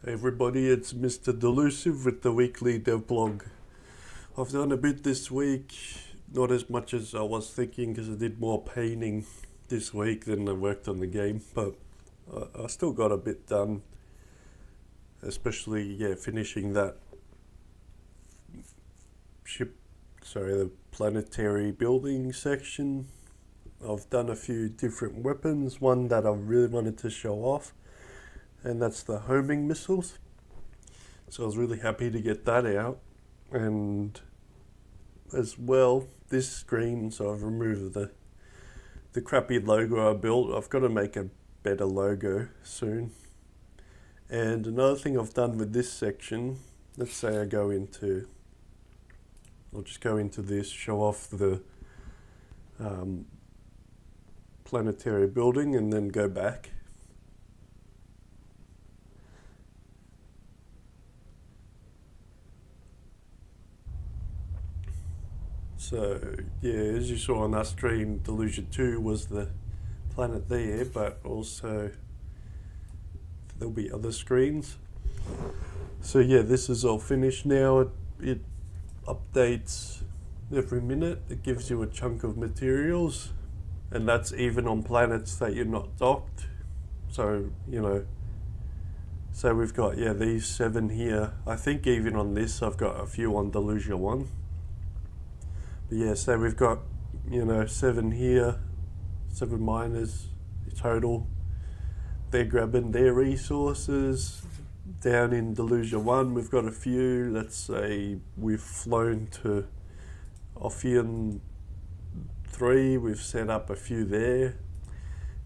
Hey everybody, it's Mr. Delusia with the weekly Devblog. I've done a bit this week, not as much as I was thinking because I did more painting this week than I worked on the game, but I still got a bit done, especially finishing that the Planetary building section. I've done a few different weapons, one that I really wanted to show off, and that's the homing missiles. So I was really happy to get that out. And as well, this screen, so I've removed the crappy logo I built. I've got to make a better logo soon. And another thing I've done with this section, let's say I'll just go into this, show off the Planetary building and then go back. So yeah, as you saw on that screen, Delusia 2 was the planet there, but also there'll be other screens. So yeah, this is all finished now. It updates every minute. It gives you a chunk of materials, and that's even on planets that you're not docked. So, so we've got, these 7 here. I think even on this, I've got a few on Delusia 1. But yeah, so we've got, 7 here, 7 miners total. They're grabbing their resources. Down in Delusia 1, we've got a few. Let's say we've flown to Ophion 3, we've set up a few there.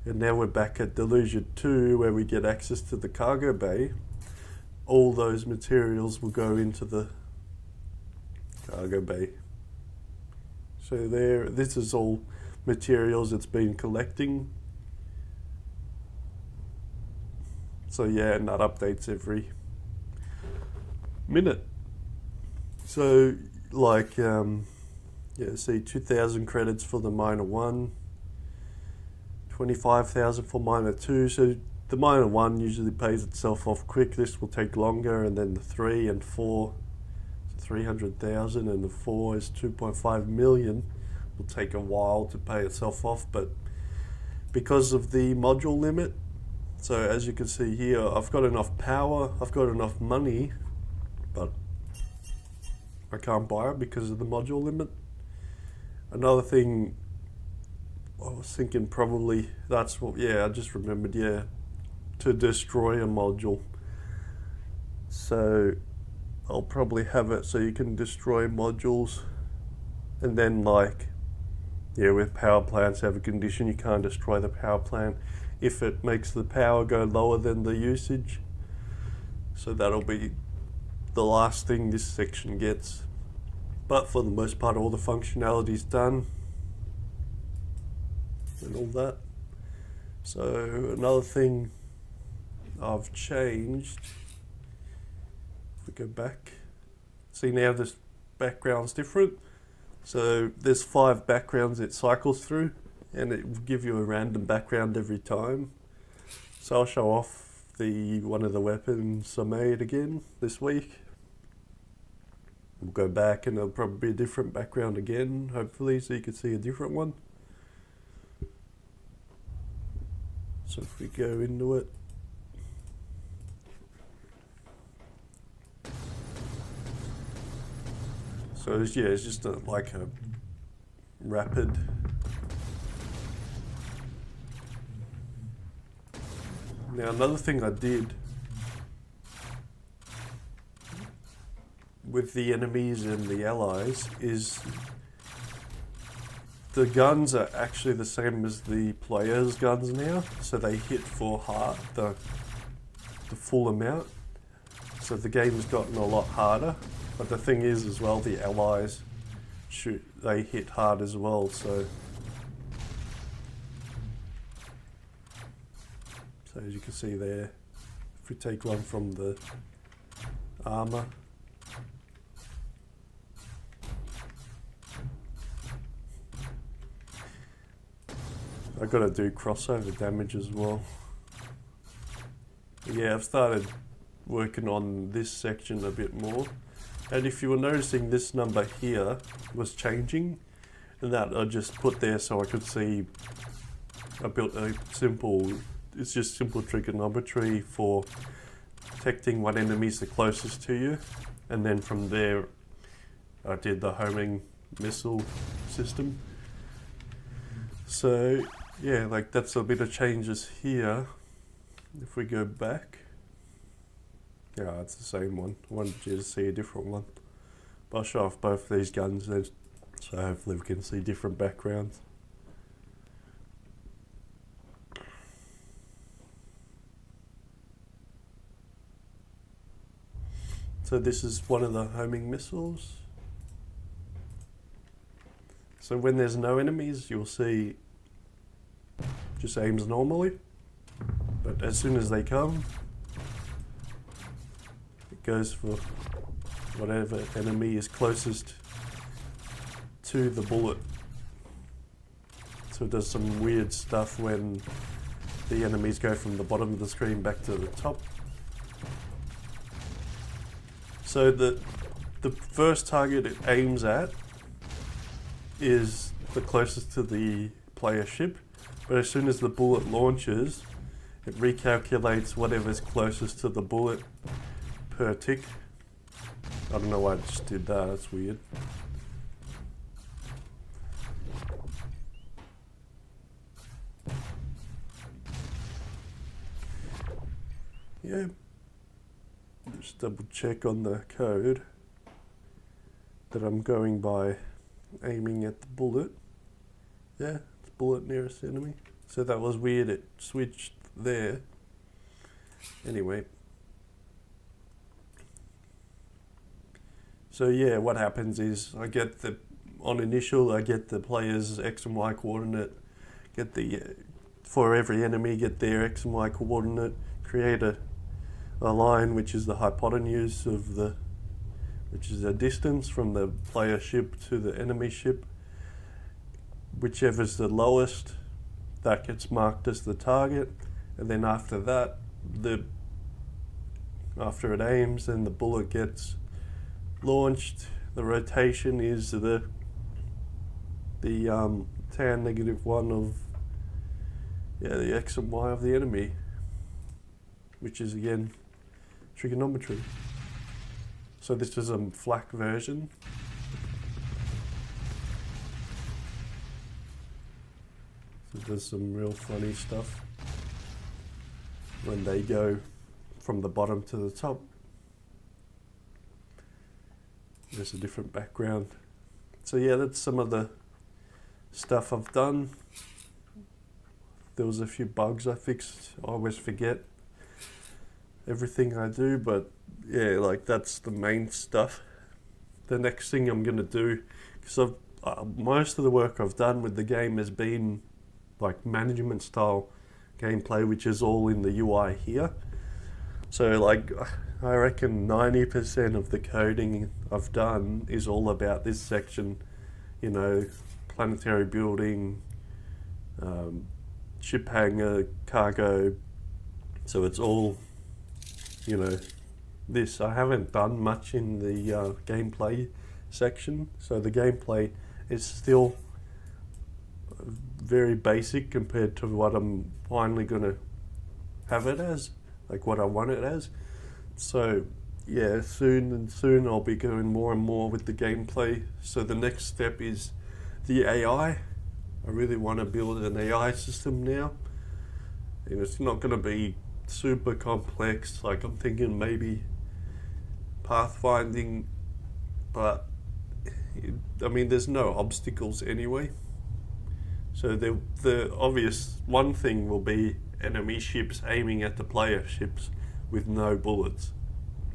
And now we're back at Delusia 2, where we get access to the cargo bay. All those materials will go into the cargo bay. So this is all materials it's been collecting. So yeah, and that updates every minute. So see 2,000 credits for the miner 1, 25,000 for miner 2. So the miner 1 usually pays itself off quick. This will take longer, and then the 3 and 4, 300,000, and the 4 is 2.5 million. Will take a while to pay itself off, but because of the module limit, so as you can see here, I've got enough power, I've got enough money, but I can't buy it because of the module limit. Another thing, I was thinking probably that's what, I just remembered, to destroy a module. So I'll probably have it so you can destroy modules, and then with power plants have a condition you can't destroy the power plant if it makes the power go lower than the usage. So that'll be the last thing this section gets. But for the most part, all the functionality's done and all that. So another thing I've changed, if we go back, see now this background's different. So there's 5 backgrounds it cycles through, and it will give you a random background every time. So I'll show off one of the weapons I made again this week. We'll go back and there'll probably be a different background again, hopefully, so you can see a different one. So if we go into it, so it's just like a rapid. Now another thing I did with the enemies and the allies is the guns are actually the same as the players' guns now, so they hit for heart, the full amount. So the game's gotten a lot harder. But the thing is as well, the allies they hit hard as well, so as you can see there, if we take one from the armor, I've got to do crossover damage as well. Yeah, I've started working on this section a bit more. And if you were noticing, this number here was changing, and that I just put there so I could see. I built a simple, it's just simple trigonometry for detecting what enemies are closest to you, and then from there I did the homing missile system. So yeah, like that's a bit of changes here. If we go back, yeah, it's the same one. I wanted you to see a different one, but I'll show off both these guns then, so hopefully we can see different backgrounds. So this is one of the homing missiles. So when there's no enemies, you'll see just aims normally, but as soon as they come, it goes for whatever enemy is closest to the bullet. So it does some weird stuff when the enemies go from the bottom of the screen back to the top. So the first target it aims at is the closest to the player ship, but as soon as the bullet launches, it recalculates whatever's closest to the bullet per tick. I don't know why I just did that, that's weird. Yeah, just double check on the code that I'm going by aiming at the bullet. Yeah, it's bullet nearest enemy. So that was weird, it switched there. Anyway. So yeah, what happens is on initial I get the player's X and Y coordinate, get for every enemy get their X and Y coordinate, create a line which is the hypotenuse of which is a distance from the player ship to the enemy ship. Whichever's the lowest, that gets marked as the target, and then after that, after it aims and the bullet gets launched, the rotation is the tan -1 of the X and Y of the enemy, which is again trigonometry. So this is a FLAC version. So it does some real funny stuff when they go from the bottom to the top. There's a different background. So yeah, that's some of the stuff I've done. There was a few bugs I fixed. I always forget everything I do, but yeah, like that's the main stuff. The next thing I'm gonna do, because most of the work I've done with the game has been like management style gameplay, which is all in the UI here. So like I reckon 90% of the coding I've done is all about this section, you know, planetary building, ship hangar, cargo. So it's all, you know, this. I haven't done much in the gameplay section, so the gameplay is still very basic compared to what I'm finally gonna have it as, like what I want it as. So yeah, soon I'll be going more and more with the gameplay. So the next step is the AI. I really want to build an AI system now, and it's not going to be super complex. Like I'm thinking maybe pathfinding, but I mean there's no obstacles anyway. So the obvious one thing will be enemy ships aiming at the player ships with no bullets,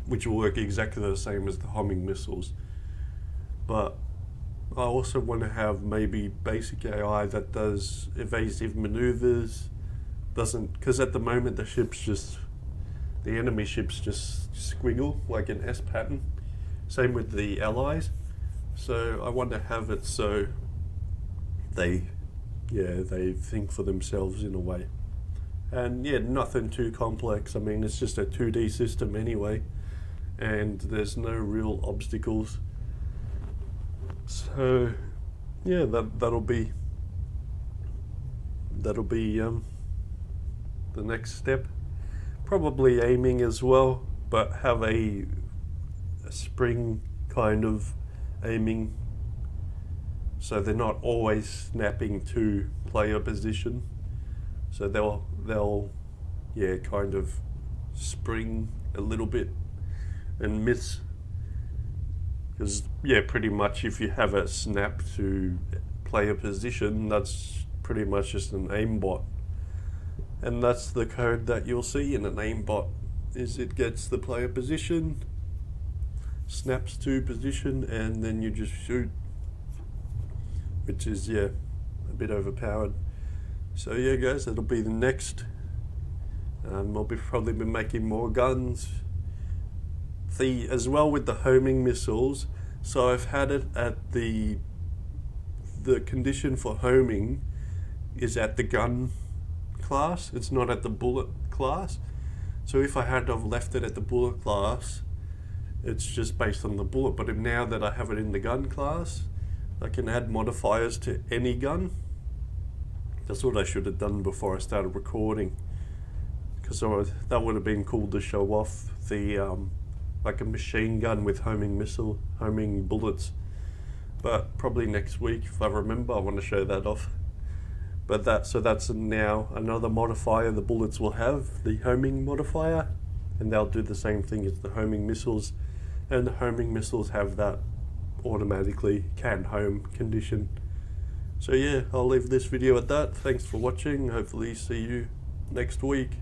which will work exactly the same as the homing missiles. But I also want to have maybe basic AI that does evasive maneuvers, because at the moment the enemy ships just squiggle like an S pattern. Same with the allies. So I want to have it so they think for themselves in a way. And yeah, nothing too complex. I mean, it's just a 2D system anyway, and there's no real obstacles. So yeah, that'll be the next step. Probably aiming as well, but have a spring kind of aiming, so they're not always snapping to player position. So they'll yeah, kind of spring a little bit and miss. Because yeah, pretty much if you have a snap to player position, that's pretty much just an aimbot. And that's the code that you'll see in an aimbot, is it gets the player position, snaps to position, and then you just shoot, which is yeah, a bit overpowered. So yeah guys, that'll be the next. I'll probably be making more guns. As well with the homing missiles, so I've had it at the condition for homing is at the gun class, it's not at the bullet class. So if I had to have left it at the bullet class, it's just based on the bullet. But now that I have it in the gun class, I can add modifiers to any gun. That's what I should have done before I started recording, because that would have been cool to show off the like a machine gun with homing bullets. But probably next week, if I remember, I want to show that off. But that's now another modifier the bullets will have, the homing modifier, and they'll do the same thing as the homing missiles. And the homing missiles have that automatically can home condition. So yeah, I'll leave this video at that. Thanks for watching. Hopefully see you next week.